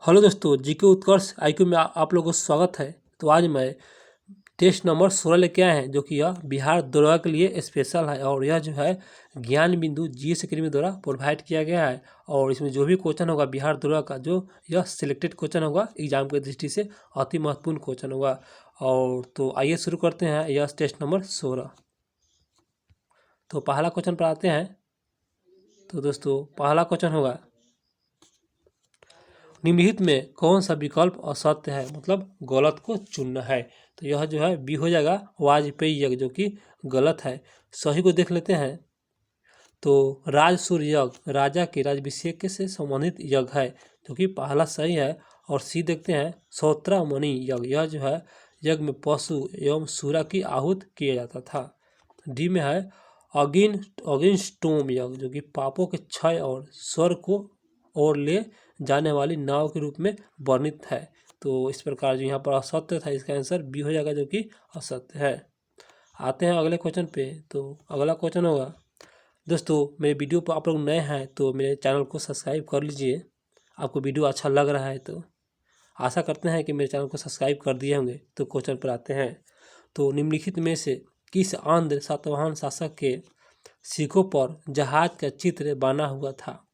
Hello दोस्तों, GK उत्कर्ष IQ में आप लोगों को स्वागत है। तो आज मैं टेस्ट नंबर 16 लेके आए हैं, जो कि यह बिहार दरोगा के लिए स्पेशल है और यह जो है ज्ञान बिंदु जीएस अकेडमी द्वारा प्रोवाइड किया गया है। और इसमें जो भी क्वेश्चन होगा बिहार दरोगा का, जो यह सिलेक्टेड क्वेश्चन होगा एग्जाम की दृष्टि से अति महत्वपूर्ण क्वेश्चन होगा। और तो आइए शुरू करते हैं यह टेस्ट नंबर 16। तो पहला क्वेश्चन पर आते हैं। तो दोस्तों पहला क्वेश्चन होगा, निम्नलिखित में कौन सा विकल्प असत्य है, मतलब गलत को चुनना है। तो यह जो है बी हो जाएगा वाजपेयी यज्ञ, जो कि गलत है। सही को देख लेते हैं। तो राजसूय यज्ञ राजा के राज्याभिषेक से संबंधित यज्ञ है, जो कि पहला सही है। और सी देखते हैं, सौत्रामणि यज्ञ, यह जो है यज्ञ में पशु एवं सूरा की आहूत किया जाता था। डी में है अगिनस्टोम यज्ञ, जो कि पापों के क्षय और स्वर्ग को ओर ले जाने वाली नाव के रूप में वर्णित है। तो इस प्रकार जो यहाँ पर असत्य था, इसका आंसर बी हो जाएगा, जो कि असत्य है। आते हैं अगले क्वेश्चन पे। तो अगला क्वेश्चन होगा, दोस्तों मेरे वीडियो पर आप लोग नए हैं तो मेरे चैनल को सब्सक्राइब कर लीजिए। आपको वीडियो अच्छा लग रहा है तो आशा करते हैं कि मेरे चैनल को सब्सक्राइब कर दिए होंगे। तो क्वेश्चन पर आते हैं। तो निम्नलिखित में से किस आंध्र सातवाहन शासक के सिक्कों पर जहाज का चित्र बना हुआ था।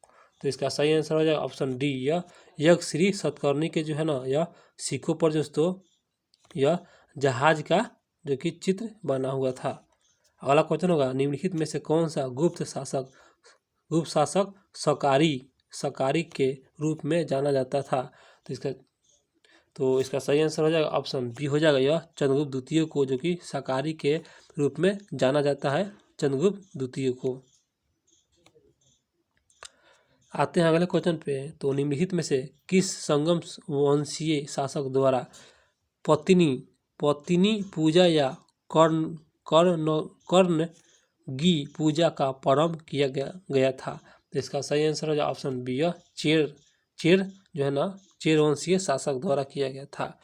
तो इसका सही आंसर हो जाएगा ऑप्शन डी, यह यज्ञ श्री सतकर्णी के जो है ना, यह सिक्कों पर दोस्तों यह जहाज का जो कि चित्र बना हुआ था। अगला क्वेश्चन होगा, निम्नलिखित में से कौन सा गुप्त शासक सकारी के रूप में जाना जाता था। तो इसका सही आंसर हो जाएगा ऑप्शन बी हो जाएगा, यह चंद्रगुप्त द्वितीय को, जो कि सकारी के रूप में जाना जाता है, चंद्रगुप्त द्वितीय को। आते हैं अगले क्वेश्चन पे। तो निम्नलिखित में से किस संगम वंशीय शासक द्वारा पत्नी पूजा या कर्णगी पूजा का प्रारंभ किया गया था। तो इसका सही आंसर हो जाए ऑप्शन बी, यह चेर जो है ना, चेर वंशीय शासक द्वारा किया गया था।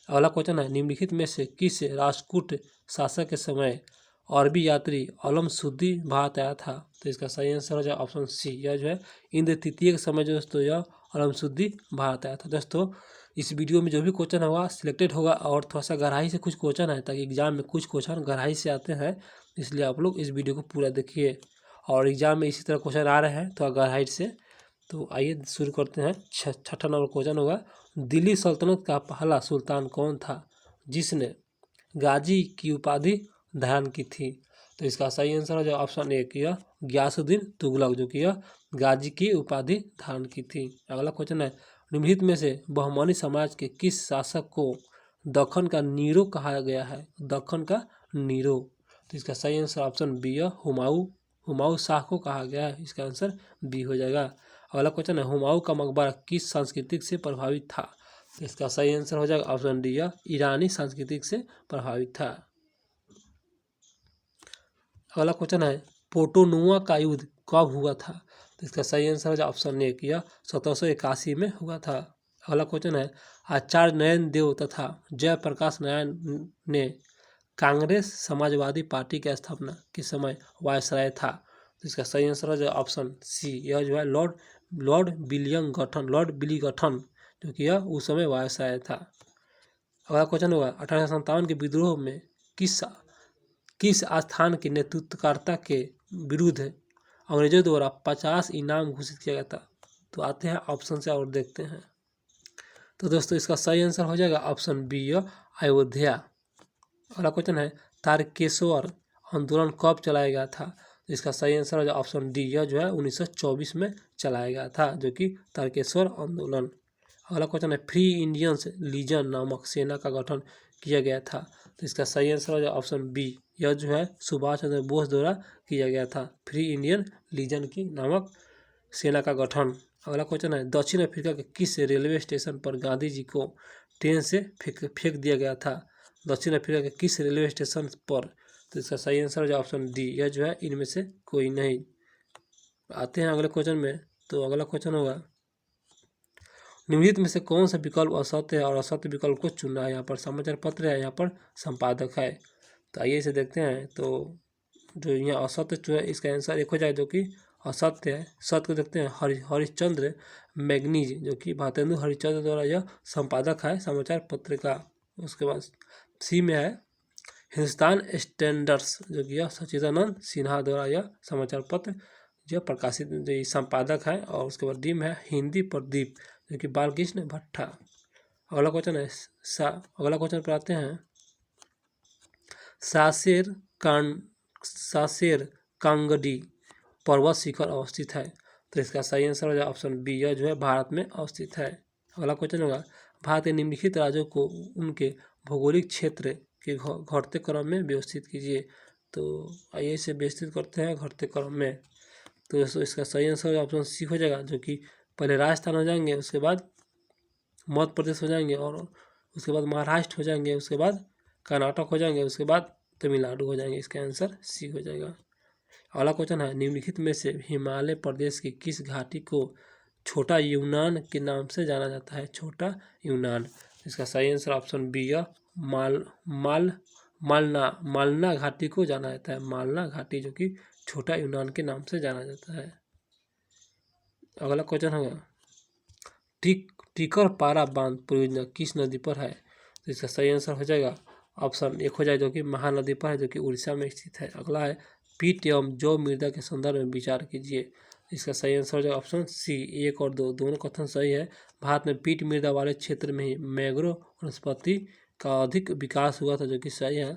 अगला क्वेश्चन है, निम्नलिखित में से किस राष्ट्रकूट शासक के समय अरबी यात्री अलमसुद्दी भारत आया था। तो इसका सही आंसर हो जाए ऑप्शन सी, यह जो है इंद्र तृतीय के समय जो दोस्तों यह अलमसुद्दी भारत आया था। दोस्तों इस वीडियो में जो भी क्वेश्चन होगा सिलेक्टेड होगा और थोड़ा सा गहराई से कुछ क्वेश्चन है, ताकि एग्जाम में कुछ क्वेश्चन गहराई से आते हैं, इसलिए आप लोग इस वीडियो को पूरा देखिए। और एग्जाम में इसी तरह क्वेश्चन आ रहे हैं थोड़ा गहराई से। तो आइए शुरू करते हैं। छठा नंबर क्वेश्चन होगा, दिल्ली सल्तनत का पहला सुल्तान कौन था जिसने गाजी की उपाधि धारण की थी। तो इसका सही आंसर हो जाए ऑप्शन ए, यह गयासुद्दीन तुगलक, जो कि यह गाजी की उपाधि धारण की थी। अगला क्वेश्चन है, निम्नलिखित में से बहमनी समाज के किस शासक को दक्कन का नीरो कहा गया है। दक्कन का नीरो। तो इसका सही answer option B, Humayun Shah को कहा गया है। इसका आंसर बी हो जाएगा। अगला क्वेश्चन है, हुमायूं का मकबरा किस सांस्कृतिक से प्रभावित था। तो इसका सही आंसर हो जाएगा ऑप्शन डी, यह ईरानी संस्कृति से प्रभावित था। अगला क्वेश्चन है, पोटोनुआ का युद्ध कब हुआ था। तो इसका सही आंसर हो जाए ऑप्शन ए, यह 1781 में हुआ था। अगला क्वेश्चन है, आचार्य नयन देव तथा जयप्रकाश नारायण ने कांग्रेस समाजवादी पार्टी की स्थापना के समय वायसराय था। तो इसका सही आंसर हो जाए ऑप्शन सी, यह जो है लॉर्ड बिली गठन, जो कि यह उस समय वायसराय था। अगला क्वेश्चन होगा, 1857 के विद्रोह में किस स्थान के नेतृत्वकर्ता के विरुद्ध अंग्रेजों द्वारा 50 इनाम घोषित किया गया था। तो आते हैं ऑप्शन से और देखते हैं। तो दोस्तों इसका सही आंसर हो जाएगा ऑप्शन बी, अयोध्या। अगला क्वेश्चन है, तारकेश्वर आंदोलन कब चलाया गया था। तो इसका सही आंसर हो जाएगा ऑप्शन डी, यह जो है 1924 में चलाया गया था, जो कि तारकेश्वर आंदोलन। अगला क्वेश्चन है, फ्री इंडियंस लीजन नामक सेना का गठन किया गया था। तो इसका सही आंसर हो जाएगा ऑप्शन बी, यह जो है सुभाष चंद्र बोस द्वारा किया गया था, फ्री इंडियन लीजन की नामक सेना का गठन। अगला क्वेश्चन है, दक्षिण अफ्रीका के किस रेलवे स्टेशन पर गांधी जी को ट्रेन से फेंक दिया गया था। दक्षिण अफ्रीका के किस रेलवे स्टेशन पर। तो इसका सही आंसर हो जाए ऑप्शन डी, यह जो है इनमें से कोई नहीं। आते हैं अगले क्वेश्चन में। तो अगला क्वेश्चन होगा, निम्नलिखित में से कौन सा विकल्प असत्य है और असत्य विकल्प को चुनना है। यहाँ पर समाचार पत्र है, यहाँ पर संपादक है। तो आइए इसे देखते हैं। तो जो यहाँ असत्य जो है इसका आंसर एक हो जाए, जो कि असत्य है। सत्य को देखते हैं हरिश्चंद्र मैगनीज, जो कि भारतेंदु हरिश्चंद्र द्वारा यह संपादक है समाचार पत्र का। उसके बाद सी में है हिंदुस्तान स्टैंडर्ड्स, जो कि यह सच्चिदानंद सिन्हा द्वारा यह समाचार पत्र जो प्रकाशित जो ये संपादक है। और उसके बाद डी में है हिंदी प्रदीप, जो कि बालकृष्ण भट्टा। अगला क्वेश्चन है अगला क्वेश्चन पर आते हैं। सासेर कांगडी पर्वत शिखर अवस्थित है। तो इसका सही आंसर हो जाए ऑप्शन बी, यह जो है भारत में अवस्थित है। अगला क्वेश्चन होगा भारत के निम्नलिखित राज्यों को उनके भौगोलिक क्षेत्र के घटते क्रम में व्यवस्थित कीजिए। तो आइए इसे व्यवस्थित करते हैं घटते क्रम में। तो इसका सही आंसर ऑप्शन सी हो जाएगा, जो कि पहले राजस्थान हो जाएंगे, उसके बाद मध्य प्रदेश हो जाएंगे, और उसके बाद महाराष्ट्र हो जाएंगे, उसके बाद कर्नाटक हो जाएंगे, उसके बाद तमिलनाडु हो जाएंगे। इसका आंसर सी हो जाएगा। अगला क्वेश्चन है निम्नलिखित में से हिमालय प्रदेश की किस घाटी को छोटा यूनान के नाम से जाना जाता है। छोटा यूनान। इसका सही आंसर ऑप्शन बी है मालना घाटी को जाना जाता है। मालना घाटी, जो कि छोटा यूनान के नाम से जाना जाता है। अगला क्वेश्चन होगा टिकरपारा बांध परियोजना किस नदी पर है। तो इसका सही आंसर हो जाएगा ऑप्शन एक हो जाए, जो कि महानदी पर है, जो कि उड़ीसा में स्थित है। अगला है पीट एवं जौ मृदा के संदर्भ में विचार कीजिए। इसका सही आंसर हो जाएगा ऑप्शन सी, एक और दो दोनों कथन सही है। भारत में पीट मृदा वाले क्षेत्र में ही मैंग्रोव वनस्पति का अधिक विकास हुआ था, जो कि सही है।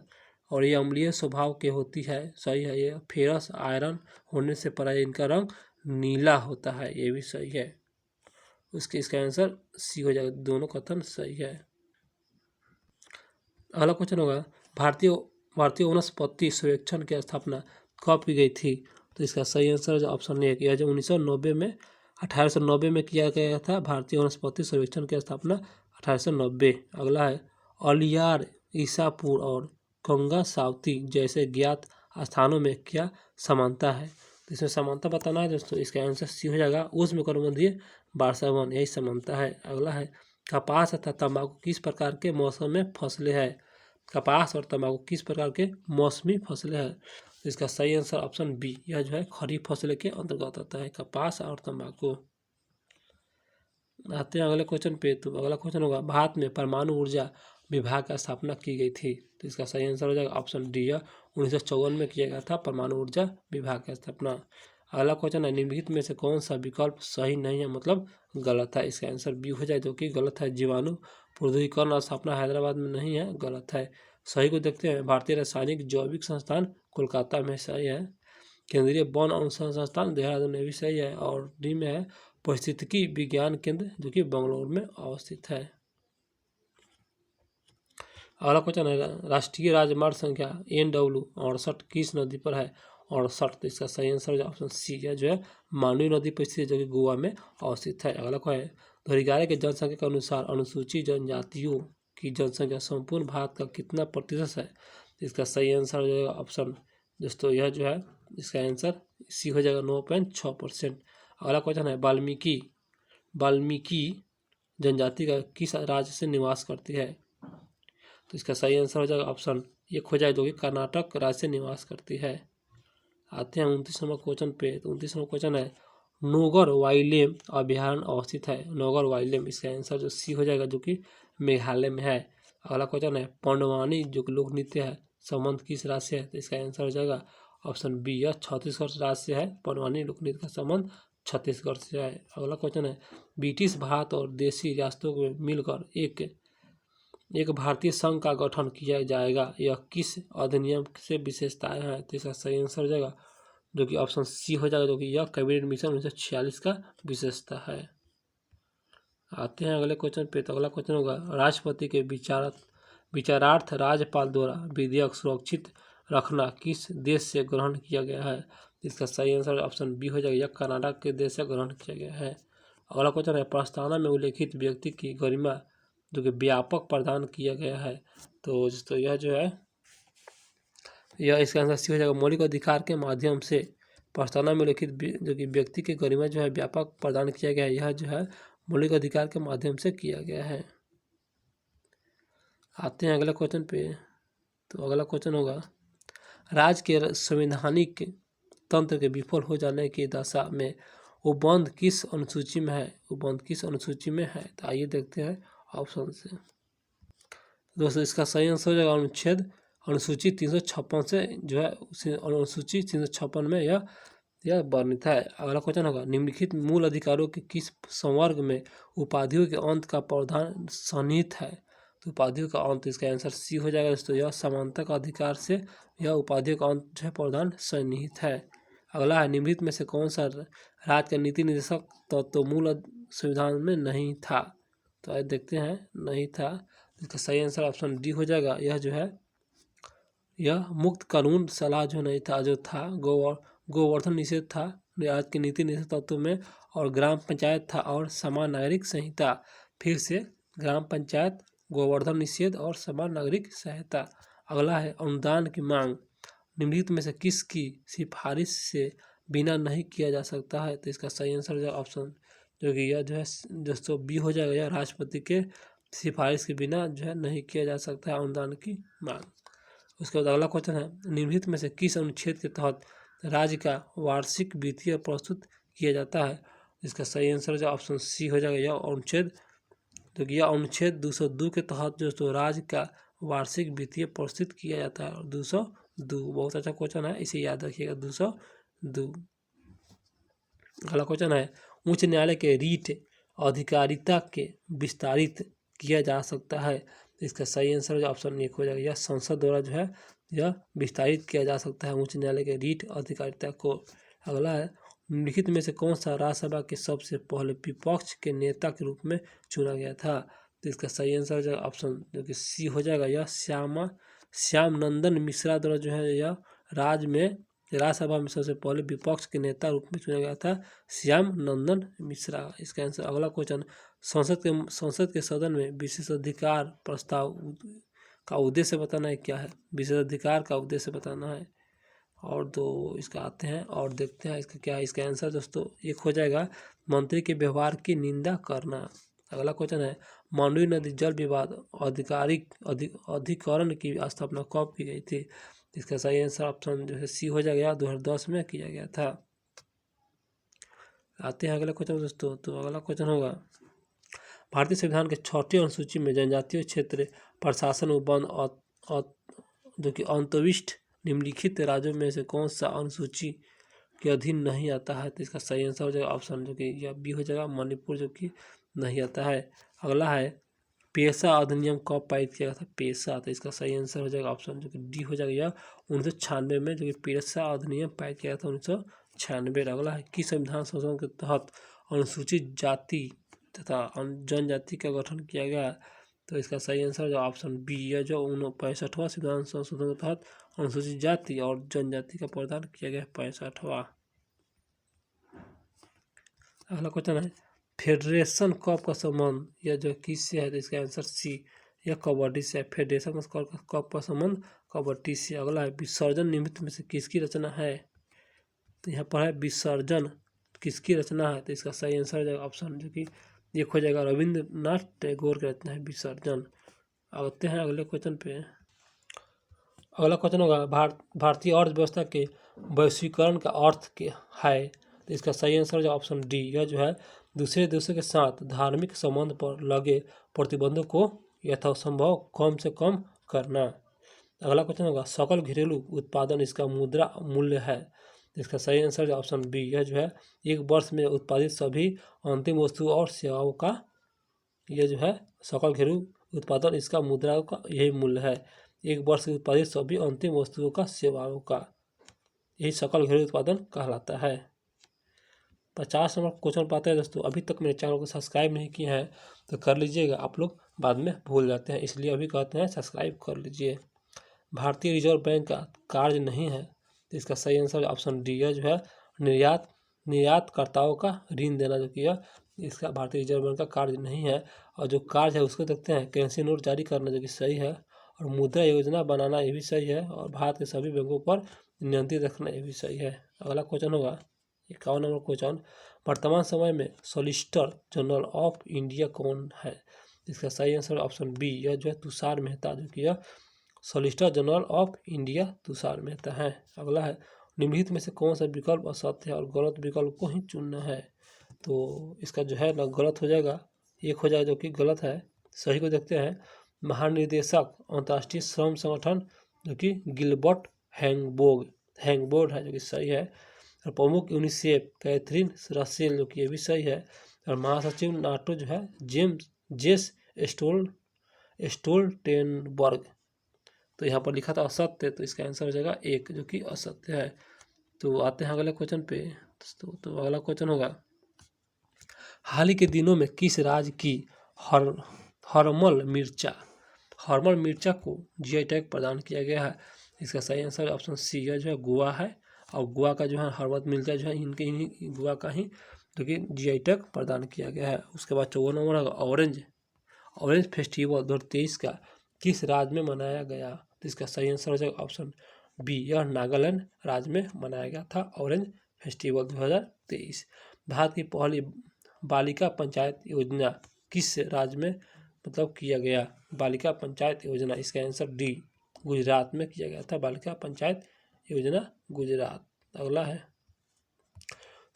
और ये अम्लीय स्वभाव के होती है, सही है। ये फेरस आयरन होने से पराई इनका रंग नीला होता है, ये भी सही है। इसका आंसर सी हो जाएगा, दोनों कथन सही है। अगला क्वेश्चन होगा भारतीय वनस्पति सर्वेक्षण की स्थापना कब की गई थी। तो इसका सही आंसर ऑप्शन ए यह जो 1990 में 1890 में किया गया था। भारतीय वनस्पति सर्वेक्षण की स्थापना 1890। अगला है अलियार, ईसापुर और गंगा सावती जैसे ज्ञात स्थानों में क्या समानता है। तो इसमें समानता बताना है दोस्तों। इसका आंसर सी हो जाएगा उष्णकटिबंधीय वर्षावन, यही समानता है। अगला है कपास तथा तंबाकू किस प्रकार के मौसम में फसलें हैं। कपास और तंबाकू किस प्रकार के मौसमी फसलें हैं। तो इसका सही आंसर ऑप्शन बी, यह जो है खरीफ फसलें के अंतर्गत आता है, कपास और तंबाकू। आते हैं अगले क्वेश्चन पे। तो अगला क्वेश्चन होगा भारत में परमाणु ऊर्जा विभाग की स्थापना की गई थी। तो इसका सही आंसर हो जाएगा ऑप्शन डी, 1954 में किया गया था परमाणु ऊर्जा विभाग की स्थापना। अगला क्वेश्चन है निम्नलिखित में से कौन सा विकल्प सही नहीं है, मतलब गलत है। इसका आंसर बी हो जाए, जो कि गलत है। जीवाणु प्रौद्योगिकीकरण स्थापना हैदराबाद में नहीं है, गलत है। सही को देखते हैं भारतीय रासायनिक जैविक संस्थान कोलकाता में, सही है। केंद्रीय वन अनुसंधान संस्थान देहरादून में भी सही है। और डी में है परिस्थितिकी विज्ञान केंद्र, जो कि बेंगलुरु में अवस्थित है। अगला क्वेश्चन है राष्ट्रीय राजमार्ग संख्या NW 68 किस नदी पर है। 68, तो इसका सही आंसर ऑप्शन सी है, जो है मांडवी नदी पर स्थित, जो कि गोवा में अवस्थित है। अगला क्वेश्चन है धोरीगारे के जनसंख्या के अनुसार अनुसूचित जनजातियों की जनसंख्या संपूर्ण भारत का कितना प्रतिशत है। इसका सही आंसर हो जाएगा ऑप्शन दोस्तों, यह जो है इसका आंसर सी हो जाएगा 9.6%। अगला क्वेश्चन है वाल्मीकि जनजाति का किस राज्य से निवास करती है। तो इसका सही आंसर हो जाएगा ऑप्शन एक हो जाए, जो कि कर्नाटक राज्य से निवास करती है। आते हैं 29 नंबर क्वेश्चन पे। तो 29 नंबर क्वेश्चन है नोगर वाइल्ड अभ्यारण्य अवस्थित है। नोगर वाइल्ड, इसका आंसर जो सी हो जाएगा, जो कि मेघालय में है। अगला क्वेश्चन है पंडवानी जो कि लोक नृत्य है संबंध किस राज्य से है। तो इसका आंसर हो जाएगा ऑप्शन बी, यह छत्तीसगढ़ राज्य से है। पंडवानी लोक नृत्य का संबंध छत्तीसगढ़ से है। अगला क्वेश्चन है ब्रिटिश भारत और देशी रियासतों को मिलकर एक भारतीय संघ का गठन किया जाएगा, यह किस अधिनियम से विशेषताएं हैं। तो इसका सही आंसर हो जाएगा, जो कि ऑप्शन सी हो जाएगा, जो कि यह कैबिनेट मिशन 1946 का विशेषता है। आते हैं अगले क्वेश्चन पे। तो अगला क्वेश्चन होगा राष्ट्रपति के विचारार्थ राज्यपाल द्वारा विधेयक सुरक्षित रखना किस देश से ग्रहण किया गया है। इसका सही आंसर ऑप्शन बी हो जाएगा, यह कर्नाटक के देश से ग्रहण किया गया है। अगला क्वेश्चन है प्रस्तावना में उल्लेखित व्यक्ति की गरिमा जो कि व्यापक प्रदान किया गया है। तो यह जो है यह इसका आंसर सी हो जाएगा, मौलिक अधिकार के माध्यम से प्रस्तावना में उल्लेखित जो कि व्यक्ति की गरिमा जो है व्यापक प्रदान किया गया है, यह जो है मौलिक अधिकार के माध्यम से किया गया है। आते हैं अगले क्वेश्चन पे। तो अगला क्वेश्चन होगा राज्य के संवैधानिक तंत्र के विफल हो जाने की दशा में उपबंध किस अनुसूची में है? उपबंध किस अनुसूची में है? तो आइए देखते हैं ऑप्शन से। दोस्तों इसका सही आंसर हो जाएगा अनुच्छेद अनुसूची 356 से जो है उसी अनुसूची 356 में यह वर्णित है। अगला क्वेश्चन होगा, निम्नलिखित मूल अधिकारों के किस संवर्ग में उपाधियों के अंत का प्रावधान सन्निहित है? तो उपाधियों का अंत, इसका आंसर सी हो जाएगा दोस्तों। यह समानता का अधिकार से यह उपाधियों का अंत जो है प्रावधान सन्निहित है। अगला है, निम्नलिखित में से कौन सा राज्य का नीति निर्देशक तो मूल संविधान में नहीं था? तो आइए देखते हैं, नहीं था। इसका सही आंसर ऑप्शन डी हो जाएगा। यह जो है यह मुक्त कानून सलाह जो नहीं था, जो था गोवर्धन निषेध था राज्य के नीति निषेध तत्व में, और ग्राम पंचायत था और समान नागरिक संहिता। फिर से ग्राम पंचायत, गोवर्धन निषेध और समान नागरिक संहिता। अगला है, अनुदान की मांग निम्नलिखित में से किसकी सिफारिश से बिना नहीं किया जा सकता है? तो इसका सही आंसर जो ऑप्शन जो कि यह जो है दोस्तों बी हो जाएगा। यह राष्ट्रपति के सिफारिश के बिना जो है नहीं किया जा सकता है अनुदान की मांग। उसके बाद अगला क्वेश्चन है, निम्नलिखित में से किस अनुच्छेद के तहत राज्य का वार्षिक वित्तीय प्रस्तुत किया जाता है? इसका सही आंसर जो ऑप्शन सी हो जाएगा। यह अनुच्छेद जो कि यह अनुच्छेद 202 के तहत जो तो राज्य का वार्षिक वित्तीय प्रस्तुत किया जाता है। 202 बहुत अच्छा क्वेश्चन है, इसे याद रखिएगा 202। अगला क्वेश्चन है, उच्च न्यायालय के रीट अधिकारिता के विस्तारित किया जा सकता है? इसका सही आंसर जो ऑप्शन एक हो जाएगा। यह संसद द्वारा जो है यह विस्तारित किया जा सकता है उच्च न्यायालय के रीट अधिकारिता को। अगला है, निम्नलिखित में से कौन सा राज्यसभा के सबसे पहले विपक्ष के नेता के रूप में चुना गया था? तो इसका सही आंसर जो ऑप्शन जो कि सी हो जाएगा। यह श्याम नंदन मिश्रा द्वारा जो है यह राज्यसभा में सबसे पहले विपक्ष के नेता रूप में चुना गया था, श्याम नंदन मिश्रा। इसका आंसर। अगला क्वेश्चन, संसद के सदन में विशेषाधिकार प्रस्ताव का उद्देश्य बताना है क्या है? विशेषाधिकार का उद्देश्य बताना है। और दो इसका आते हैं और देखते हैं इसका क्या है। इसका आंसर दोस्तों एक हो जाएगा, मंत्री के व्यवहार की निंदा करना। अगला क्वेश्चन है, मांडवी नदी जल विवाद अधिकरण की स्थापना कब की गई थी? इसका सही आंसर ऑप्शन जो है सी हो जाएगा। 2010 में किया गया था। आते हैं अगला क्वेश्चन दोस्तों। तो अगला क्वेश्चन होगा, भारतीय संविधान के 6ठी अनुसूची में जनजातीय क्षेत्र प्रशासन उपबंध जो कि अंतर्विष्ट निम्नलिखित राज्यों में से कौन सा अनुसूची के अधीन नहीं आता है? तो इसका सही आंसर हो जाएगा ऑप्शन जो कि यह बी हो जाएगा, मणिपुर, जो कि नहीं आता है। अगला है, पेशा अधिनियम कब पारित किया गया था? पेशा, तो इसका सही आंसर हो जाएगा ऑप्शन जो कि डी हो जाएगा। यह 1996 में जो कि पेशा अधिनियम पारित किया गया था 1996। अगला है, किस संविधान संशोधन के तहत अनुसूचित जाति तथा जनजाति का गठन किया गया? तो इसका सही आंसर जो ऑप्शन बी है, जो 65वां संविधान संशोधन के तहत अनुसूचित जाति और जनजाति का प्रावधान किया गया 65वां। अगला क्वेश्चन है, फेडरेशन कप का संबंध यह जो किससे है? तो इसका आंसर सी, यह कबड्डी से है। फेडरेशन कप का संबंध कबड्डी से। अगला है, विसर्जन निमित्त में से किसकी रचना है? तो यहाँ पर है विसर्जन किसकी रचना है? तो इसका सही आंसर हो जाएगा ऑप्शन जो कि एक हो जाएगा, रविंद्रनाथ टैगोर की रचना है विसर्जन। आते हैं अगले क्वेश्चन पे। अगला क्वेश्चन होगा, भारतीय अर्थव्यवस्था के वैश्वीकरण का अर्थ क्या है? तो इसका सही आंसर जो ऑप्शन डी, यह जो है दूसरे देशों के साथ धार्मिक संबंध पर लगे प्रतिबंधों को यथासंभव कम से कम करना। अगला क्वेश्चन होगा, सकल घरेलू उत्पादन इसका मुद्रा मूल्य है। इसका सही आंसर जो ऑप्शन बी, यह जो है एक वर्ष में उत्पादित सभी अंतिम वस्तुओं और सेवाओं का यह जो है सकल घरेलू उत्पादन इसका मुद्रा का यही मूल्य है। एक वर्ष में उत्पादित सभी अंतिम वस्तुओं का सेवाओं का यही सकल घरेलू उत्पादन कहलाता है। 50 नंबर क्वेश्चन पाते हैं दोस्तों। अभी तक मेरे चैनल को सब्सक्राइब नहीं किए हैं तो कर लीजिएगा, आप लोग बाद में भूल जाते हैं, इसलिए अभी कहते हैं सब्सक्राइब कर लीजिए। भारतीय रिजर्व बैंक का कार्य नहीं है। तो इसका सही आंसर ऑप्शन डी है, जो है निर्यातकर्ताओं का ऋण देना, जो कि इसका भारतीय रिजर्व बैंक का कार्य नहीं है। और जो कार्य है उसको देखते हैं, करेंसी नोट जारी करना, जो कि सही है, और मुद्रा योजना बनाना, ये भी सही है, और भारत के सभी बैंकों पर नियंत्रित रखना, ये भी सही है। अगला क्वेश्चन होगा 51 नंबर क्वेश्चन, वर्तमान समय में सॉलिसिटर जनरल ऑफ इंडिया कौन है? इसका सही आंसर ऑप्शन बी, यह जो है तुषार मेहता, जो कि यह solicitor general of India Tushar Mehta है। अगला है, निम्नलिखित में से कौन सा विकल्प असत्य है और गलत विकल्प को ही चुनना है। तो इसका जो है ना गलत हो जाएगा, एक हो जाएगा जो कि गलत है। सही को देखते हैं। महानिदेशक अंतर्राष्ट्रीय श्रम संगठन जो कि गिलबर्ट हैंगबोर्ड है जो कि सही है। और प्रमुख यूनिसेफ कैथरीन रसेल जो कि ये भी सही है। और महासचिव नाटो जो है जेस स्टोल्टेनबर्ग, तो यहाँ पर लिखा था असत्य, तो इसका आंसर हो जाएगा एक जो कि असत्य है। तो आते हैं अगले क्वेश्चन पे। तो अगला क्वेश्चन होगा, हाल ही के दिनों में किस राज्य की हरमल मिर्चा को जीआई टैग प्रदान किया गया है। इसका सही आंसर ऑप्शन सी है जो है गोवा है। और गोवा का जो है हरमल मिर्चा जो है इनके ही गोवा का ही जो कि जीआई टैग प्रदान किया गया है। उसके बाद 54 नंबर होगा, ऑरेंज फेस्टिवल 2023 का किस राज्य में मनाया गया। तो इसका सही आंसर हो जाएगा ऑप्शन बी, यह नागालैंड राज्य में मनाया गया था ऑरेंज फेस्टिवल 2023। भारत की पहली बालिका पंचायत योजना किस राज्य में मतलब किया गया, बालिका पंचायत योजना। इसका आंसर डी, गुजरात में किया गया था बालिका पंचायत योजना, गुजरात। अगला है,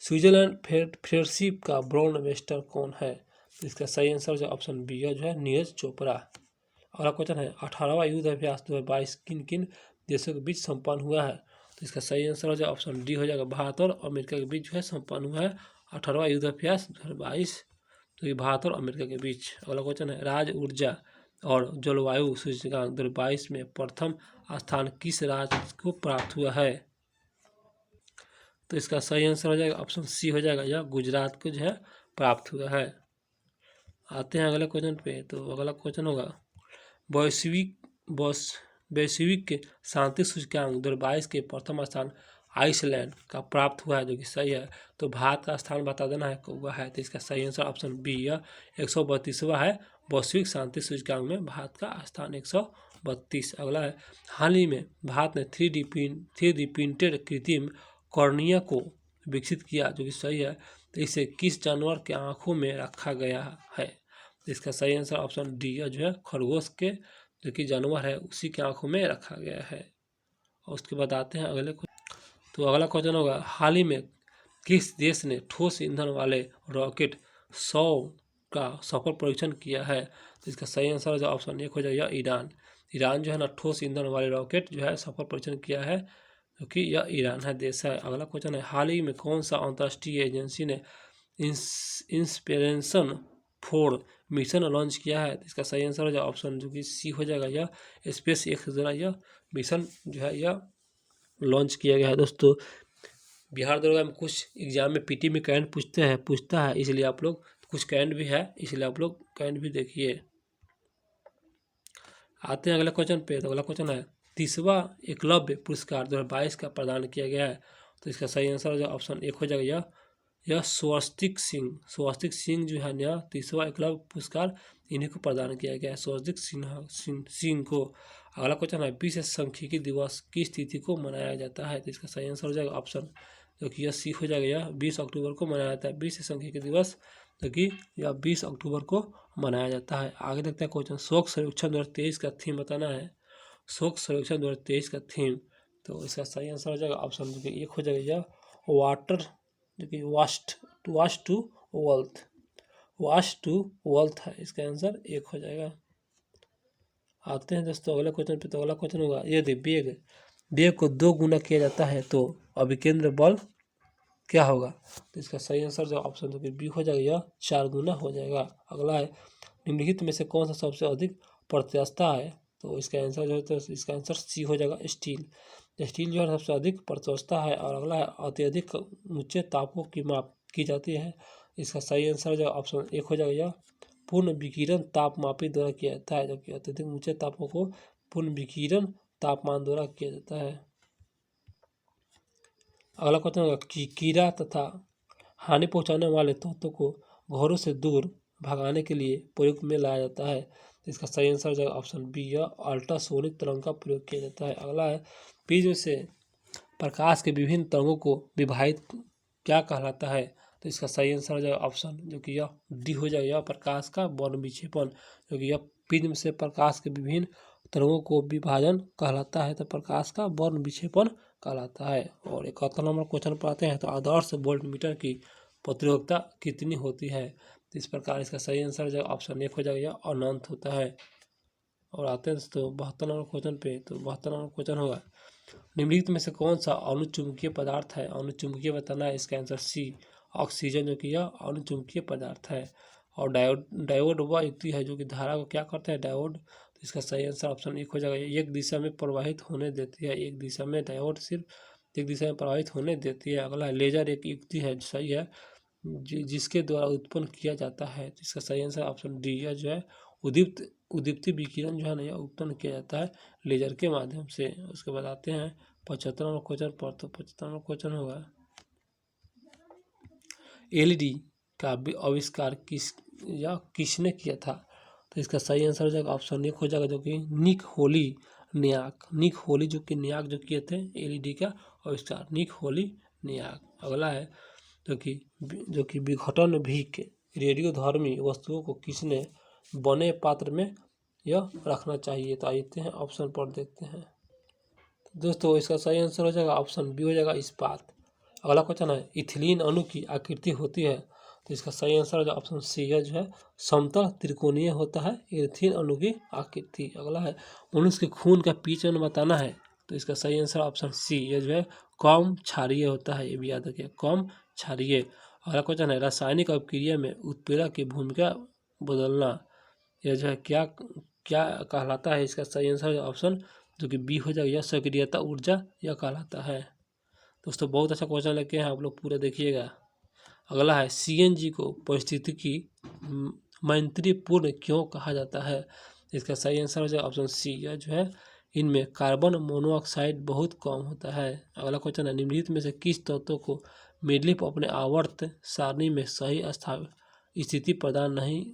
स्विट्जरलैंड फेलोशिप का ब्रांड एम्बेसडर कौन है। तो इसका सही आंसर जो ऑप्शन बी है जो है नीरज चोपड़ा। अगला क्वेश्चन है, 18वां युद्ध अभ्यास 2022 किन किन देशों के बीच संपन्न हुआ है। तो इसका सही आंसर हो जाएगा ऑप्शन डी हो जाएगा, भारत और अमेरिका के बीच जो है संपन्न हुआ है 18वां युद्ध अभ्यास 2022, तो ये भारत और अमेरिका के बीच। अगला क्वेश्चन है, राज्य ऊर्जा और जलवायु सूचकांक 2022 में प्रथम स्थान किस राज्य को प्राप्त हुआ है। तो इसका सही आंसर हो जाएगा ऑप्शन सी हो जाएगा, यह गुजरात को जो है प्राप्त हुआ है। आते हैं अगले क्वेश्चन पे। तो अगला क्वेश्चन होगा, वैश्विक शांति सूचकांक 2022 के प्रथम स्थान आइसलैंड का प्राप्त हुआ है जो कि सही है। तो भारत का स्थान बता देना है हुआ है। तो इसका सही आंसर ऑप्शन बी, यह 132वां है वैश्विक शांति सूचकांक में भारत का स्थान 132। अगला है, हाल ही में भारत ने 3D प्रिंटेड कृत्रिम कॉर्निया को विकसित किया जो कि सही है। तो इसे किस जानवर के आँखों में रखा गया है। तो इसका सही आंसर ऑप्शन डी जो है खरगोश के जो कि जानवर है उसी के आँखों में रखा गया है। और उसके बाद आते हैं अगले। तो अगला क्वेश्चन होगा, हाल ही में किस देश ने ठोस ईंधन वाले रॉकेट 100 का सफल परीक्षण किया है। तो इसका सही आंसर जो ऑप्शन एक हो जाएगा ईरान जो है ना ठोस ईंधन वाले रॉकेट जो है सफल परीक्षण किया है क्योंकि यह ईरान है देश है। अगला क्वेश्चन है, हाल ही में कौन सा अंतर्राष्ट्रीय एजेंसी ने इंस्पिरेशन 4 मिशन लॉन्च किया है। इसका सही आंसर हो जाएगा ऑप्शन जो कि सी हो जाएगा, यह स्पेस एक्स द्वारा यह मिशन जो है यह लॉन्च किया गया है। दोस्तों बिहार दरोगा में कुछ एग्जाम में पीटी में करंट पूछता है, इसलिए आप लोग कुछ करंट भी है, इसलिए आप लोग करंट भी देखिए। आते हैं अगले क्वेश्चन पे। तो अगला क्वेश्चन है, 30वां एकलव्य पुरस्कार 2022 का प्रदान किया गया है। तो इसका सही आंसर जो ऑप्शन एक हो जाएगा, यह स्वस्तिक सिंह जो है यह 30वां एकलव्य पुरस्कार इन्हीं को प्रदान किया गया है, स्वस्तिक सिंह को। अगला क्वेश्चन है, विश्व सांख्यिकी दिवस किस तिथि को मनाया जाता है। तो इसका सही आंसर हो जाएगा ऑप्शन जो कि यह सी हो जाएगा, यह 20 अक्टूबर को मनाया जाता है विश्व सांख्यिकी दिवस जो कि यह 20 अक्टूबर को मनाया जाता है। आगे देखते हैं क्वेश्चन, शोक सर्वेक्षण 2023 का थीम बताना है। शोक सर्वेक्षण 2023 का थीम, तो इसका सही आंसर हो जाएगा ऑप्शन जो कि एक हो जाएगा, यह वाटर जो कि वाश टू वेल्थ है, इसका आंसर एक हो जाएगा। आते हैं दोस्तों अगले क्वेश्चन पे। तो अगला क्वेश्चन होगा, यदि वेग को 2 गुना किया जाता है तो अभिकेंद्र बल क्या होगा। तो इसका सही आंसर जो ऑप्शन जो कि बी हो जाएगा, यह 4 गुना हो जाएगा। अगला है, निम्नलिखित में से कौन सा सबसे अधिक प्रत्यास्थता है। तो इसका आंसर जो है तो इसका आंसर सी हो जाएगा, स्टील जो है सबसे अधिक प्रत्यास्थता है। और अगला है, अत्यधिक ऊंचे तापों की माप की जाती है। इसका सही आंसर जो ऑप्शन एक हो जाएगा, यह पूर्ण विकिरण तापमापी द्वारा किया जाता है, जबकि अत्यधिक ऊंचे तापों को पूर्ण विकिरण तापमान द्वारा किया जाता है। अगला क्वेश्चन होगा, कीड़ा तथा हानि पहुंचाने वाले तत्वों को घरों से दूर भगाने के लिए प्रयोग में लाया जाता है। इसका सही आंसर हो जाएगा ऑप्शन बी, यह अल्ट्रासोनिक तरंग का प्रयोग किया जाता है। अगला है, प्रिज्म से प्रकाश के विभिन्न तरंगों को विभाजित क्या कहलाता है। तो इसका सही आंसर हो जाएगा ऑप्शन जो कि यह डी हो जाएगा, यह प्रकाश का वर्ण विक्षेपण, क्योंकि यह प्रिज्म से प्रकाश के विभिन्न तरंगों को विभाजन कहलाता है तो प्रकाश का वर्ण विक्षेपण कहलाता है। और 71 नंबर क्वेश्चन पर आते हैं तो आदर्श वोल्टमीटर की प्रतिरोधकता कितनी होती है। तो इस प्रकार इसका सही आंसर जो ऑप्शन 1 हो जाएगा, यह अनंत होता है। और आते हैं दोस्तों 72 नंबर क्वेश्चन पे। तो 72 नंबर क्वेश्चन होगा, निम्नलिखित में से कौन सा अनुचुंबकीय पदार्थ है। अनुचुंबकीय बताना है, इसका आंसर सी ऑक्सीजन, जो कि यह अनुचुंबकीय पदार्थ है। और डायोड वह युक्ति है जो कि धारा को क्या करता है, डायोड। तो इसका सही आंसर ऑप्शन 1 हो जाएगा, एक दिशा में प्रवाहित होने देती है। एक दिशा में डायोड सिर्फ एक दिशा में प्रवाहित होने देती है। अगला लेजर एक युक्ति है, सही है, जिसके द्वारा उत्पन्न किया जाता है। जिसका सही आंसर ऑप्शन डी, यह जो है उदीप्ति विकिरण जो है ना, यह उत्पन्न किया जाता है लेजर के माध्यम से। उसके बाद आते हैं 75 नंबर क्वेश्चन पर। तो 75 नंबर क्वेश्चन होगा, एलईडी का आविष्कार किसने किया था। तो इसका सही आंसर हो जाएगा ऑप्शन 1 हो जाएगा, जो कि निक होली जो कि नियाक जो किए थे एलईडी का आविष्कार, निक होली नियाक। अगला है जो कि विघटन भीक रेडियोधर्मी वस्तुओं को किसने बने पात्र में यह रखना चाहिए। तो आते हैं ऑप्शन पर देखते हैं। दोस्तों इसका सही आंसर हो जाएगा ऑप्शन बी हो जाएगा, इस्पात। अगला क्वेश्चन है, इथिलीन अणु की आकृति होती है। तो इसका सही आंसर हो जाएगा ऑप्शन सी, यह जो है समतल त्रिकोणीय होता है इथिलीन अणु की आकृति। अगला है, मनुष्य के खून का पीएच बताना है। तो इसका सही आंसर ऑप्शन सी, यह जो है कम क्षारीय होता है। ये भी याद रखिए, कम क्षारीय। अगला क्वेश्चन है, रासायनिक अभिक्रिया में उत्प्रेरक की भूमिका बदलना, यह जो है क्या कहलाता है। इसका सही आंसर ऑप्शन जो कि बी हो जाएगा, यह सक्रियता ऊर्जा यह कहलाता है। दोस्तों बहुत अच्छा क्वेश्चन लेके हैं, आप लोग पूरा देखिएगा। अगला है, सीएनजी को पारिस्थितिकी मैत्रीपूर्ण क्यों कहा जाता है। इसका सही आंसर हो जाएगा ऑप्शन सी, यह जो है इनमें कार्बन मोनोऑक्साइड बहुत कम होता है। अगला क्वेश्चन है, निम्नलिखित में से किस तत्व को मेडलिफ अपने आवर्त सारणी में सही स्थिति प्रदान नहीं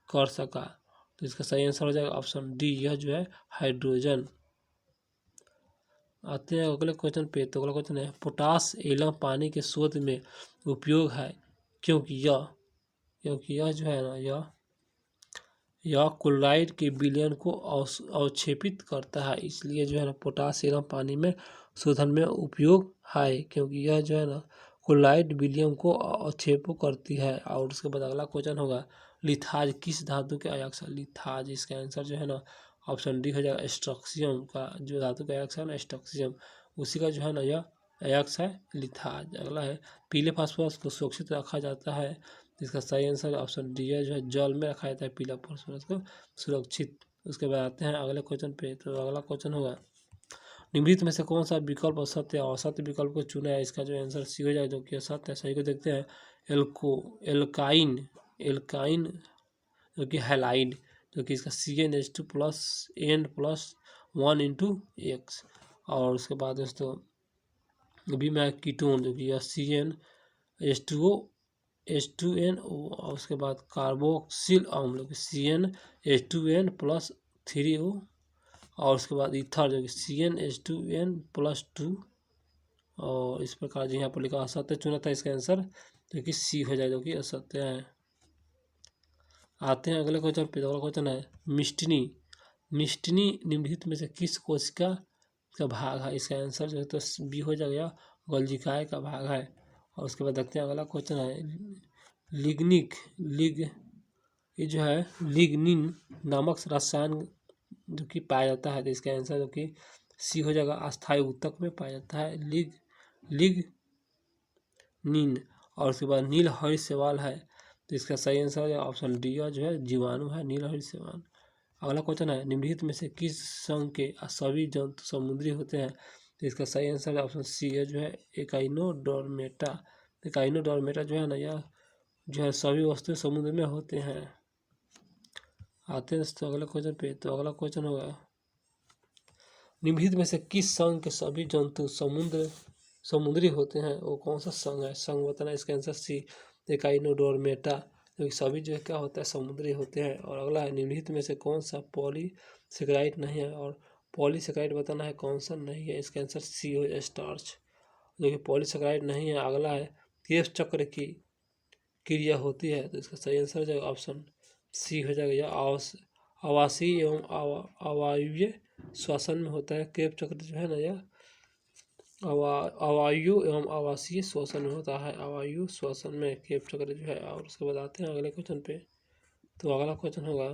कर सका। तो इसका सही आंसर हो जाएगा ऑप्शन डी, यह जो है हाइड्रोजन। आते हैं अगले क्वेश्चन पे। तो अगला क्वेश्चन है, पोटास एवं पानी के शोध में उपयोग है क्योंकि यह जो है ना, यह क्लोराइड के विलयन को अवक्षेपित करता है। इसलिए जो है ना पोटास एवं पानी में शोधन में उपयोग है, क्योंकि यह जो है ना क्लोराइड विलयन को अवक्षेप करती है। और उसके बाद अगला क्वेश्चन होगा, लिथाज किस धातु के अयस्क है। लिथाज, इसका आंसर जो है ना ऑप्शन डी हो जाएगा, स्ट्रक्सियम का जो धातु का अयस्क है ना, स्ट्रक्सियम, उसी का जो है ना यह अयस्क है लिथाज। अगला है, पीले फास्फोरस को सुरक्षित रखा जाता है। इसका सही आंसर ऑप्शन डी है, जो है जल में रखा जाता है पीला फास्फोरस को सुरक्षित। उसके बाद आते हैं अगले क्वेश्चन पे। तो अगला क्वेश्चन होगा, निम्नलिखित में से कौन सा विकल्प असत्य है। असत्य विकल्प को चुना है, इसका जो आंसर सी हो जाएगा, जो कि असत्य है। सही को देखते हैं, एल्काइन जो कि हैलाइड, जो कि इसका CnH2 plus N plus 1 into x. और उसके बाद दोस्तों अभी मैं कीटोन, जो कि यह CnH2O H2NO, और उसके बाद कार्बोक्सिल अम्ल CnH2n प्लस 3O, और उसके बाद ईथर जो कि CnH2n प्लस 2। और इस प्रकार जो यहाँ पर लिखा असत्य चुना था, इसका आंसर जो कि सी हो जाए, जो कि असत्य है। आते हैं अगले क्वेश्चन पे। अगला क्वेश्चन है, मिस्टिनी निम्नलिखित में से किस कोशिका का भाग है। इसका आंसर जो है तो बी हो जाएगा, गोल्जिकाय का भाग है। और उसके बाद देखते हैं अगला क्वेश्चन है, ये जो है लिग्निन नामक रसायन जो कि पाया जाता है। तो इसका आंसर जो कि सी हो जाएगा, अस्थायी ऊतक में पाया जाता है लिग्निन। और उसके बाद नील हरित शैवाल है। तो इसका सही आंसर है ऑप्शन डी, जो है जीवाणु है नील हरित शैवाल। अगला क्वेश्चन है, निम्नलिखित में से किस संघ के सभी जंतु समुद्री होते हैं। तो इसका सही आंसर है ऑप्शन सी है, जो है एकाइनोडर्मेटा। एकाइनोडर्मेटा जो है ना, यह जो है सभी वस्तुएं समुद्र में होते हैं। आते हैं दोस्तों अगले क्वेश्चन पे। तो अगला क्वेश्चन होगा, निम्नलिखित में से किस संघ के सभी जंतु समुद्री होते हैं। वो कौन सा संघ है, संघ बताना। इसका आंसर सी, एकाइनोडर्मेटा, जो कि सभी जो है क्या होता है, समुद्री होते हैं। और अगला है, निम्नलिखित में से कौन सा पॉलीसेकेराइड नहीं है। और पॉलीसेकेराइड बताना है कौन सा नहीं है। इसका आंसर सी हो, स्टार्च, जो कि पॉलीसेकेराइड नहीं है। अगला है, केफ चक्र की क्रिया होती है। तो इसका सही आंसर हो जाएगा ऑप्शन सी हो जाएगा, यह आवासीय एवं अवायवीय श्वसन में होता है। केफ चक्र जो है ना, यह अवायु एवं आवासीय श्वसन में होता है। अवायु श्वसन में केप चक्र जो है। और उसके बाद आते हैं अगले क्वेश्चन पे। तो अगला क्वेश्चन होगा,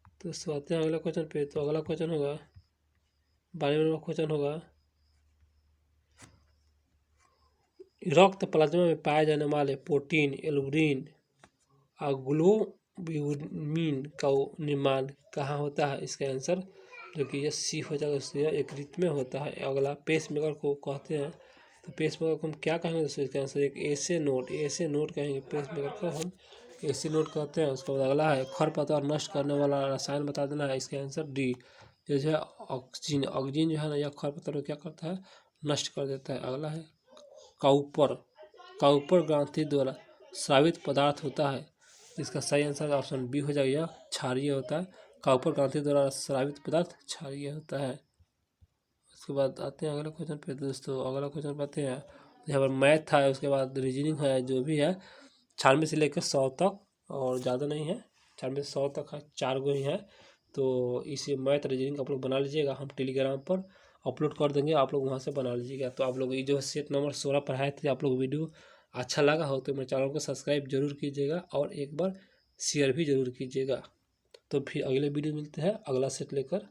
तो दोस्तों आते हैं अगले क्वेश्चन पे। तो अगला क्वेश्चन होगा 12वां नंबर क्वेश्चन होगा, रक्त प्लाज्मा में पाए जाने वाले प्रोटीन एल्बुमिन और ग्लोब्यूलिन का निर्माण कहाँ होता है? इसका आंसर जो कि ये सी हो जाएगा, उससे यकृत में होता है। अगला पेसमेकर को कहते हैं। तो पेसमेकर को हम क्या कहेंगे दोस्तों? इसका आंसर एक एसे नोड कहेंगे। पेसमेकर को हम एसे नोड कहते हैं। उसके बाद अगला है खरपतवार नष्ट करने वाला रसायन बता देना है। इसका आंसर डी जो है ऑक्सीजन। ऑक्सीजन जो है ना, यह खरपतवार को क्या करता है? नष्ट कर देता है। अगला है काउपर ग्रंथि द्वारा स्रावित पदार्थ होता है। इसका सही आंसर ऑप्शन बी हो जाएगा, क्षारीय होता है। काउपर ग्रंथि द्वारा स्रावित पदार्थ क्षारीय होता है। उसके बाद आते हैं अगले क्वेश्चन पे। दोस्तों अगला क्वेश्चन पाते हैं, यहाँ पर मैथ है, उसके बाद रीजनिंग है, जो भी है 96 से लेकर 100 तक, और ज़्यादा नहीं है, 96 से 100 तक है, 4 गो ही है। तो इसे मैथ रीजनिंग आप लोग बना लीजिएगा, हम टेलीग्राम पर अपलोड कर देंगे, आप लोग वहाँ से बना लीजिएगा। तो आप लोग ये जो सेट नंबर 16 पढ़ाए थे, आप लोग वीडियो अच्छा लगा हो तो मेरे चैनल को सब्सक्राइब जरूर कीजिएगा और एक बार शेयर भी जरूर कीजिएगा। तो फिर अगले वीडियो मिलते हैं अगला सेट लेकर।